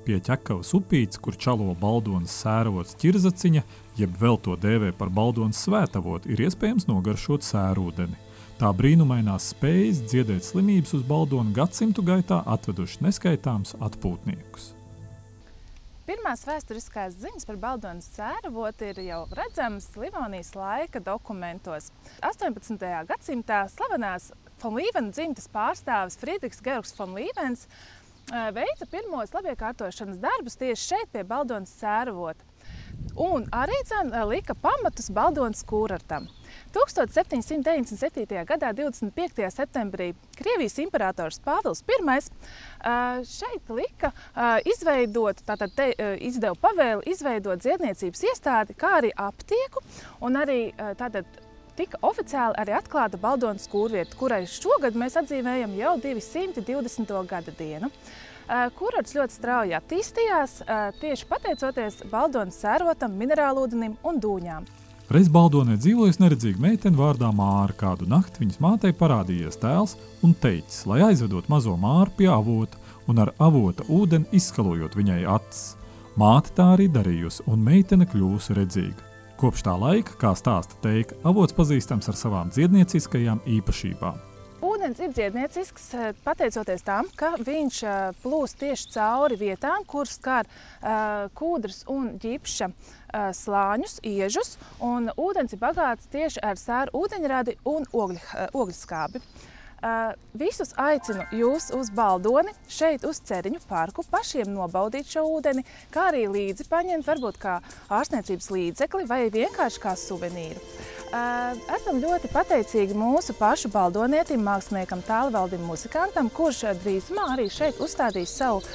Pie Ķekavas upītes, kur čalo Baldonas sērots ķirzaciņa, jeb vēl to dēvē par Baldonas svētavotu, ir iespējams nogaršot sērūdeni. Tā brīnumainās spējas dziedēt slimības uz Baldonu gadsimtu gaitā atveduši neskaitāms atpūtniekus. Pirmās vēsturiskās ziņas par Baldonas sēravotu ir jau redzamas Livonijas laika dokumentos. 18. gadsimtā slavenās von Līvena dzimtas pārstāvis Friedrichs Georgs von Līvens veica pirmos labiekārtošanas darbus tieši šeit pie Baldonas sēravota. Un arī lika pamatus Baldonas kurortam. 1797. gadā 25. septembrī Krievijas imperators Pāvils I šeit lika izveidot, izdeva pavēli izveidot dziedniecības iestādi, kā arī aptieku, un arī tika oficiāli arī atklāta Baldonas kurvieta, kurai šogad mēs atzīmējam jau 220. gada dienu. Kurorts ļoti strauji attīstījās, tieši pateicoties Baldonas sērotam, minerālūdenim un dūņām. Reiz Baldonē dzīvojas neredzīga meitene vārdā Māra. Kādu nakti viņas mātei parādījies tēls un teicis, lai aizvedot mazo Māru pie avota un ar avota ūdeni izskalojot viņai acis. Māte tā arī darījusi, un meitene kļūsi redzīga. Kopš tā laika, kā stāsta teika, avots pazīstams ar savām dziednieciskajām īpašībām. Ūdens ir dziedniecisks, pateicoties tam, ka viņš plūst tieši cauri vietām, kur skar kūdras un ģipša slāņus, iežus, un ūdens ir bagāts tieši ar sēru ūdeņradi un ogļskābi. Visus aicinu jūs uz Baldoni, šeit uz Ceriņu parku, pašiem nobaudīt šo ūdeni, kā arī līdzi paņemt, varbūt kā ārstniecības līdzekli vai vienkārši kā suvenīru. Esam ļoti pateicīgi mūsu pašu baldonietim, māksliniekam Tālvaldim muzikantam, kurš drīzumā arī šeit uzstādīs savu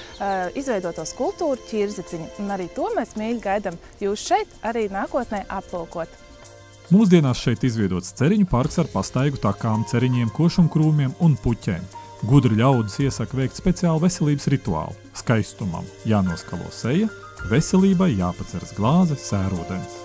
izveidoto skulptūru ķirzaciņu. Un arī to mēs mīļi gaidam jūs šeit arī nākotnē aplūkot. Mūsdienās šeit izveidots Ceriņu parks ar pastaigu takām, ceriņiem, košumkrūmiem un puķēm. Gudri ļaudis iesaka veikt speciālu veselības rituālu. Skaistumam jānoskalo seja, veselībai jāpaceras glāze sērūdens.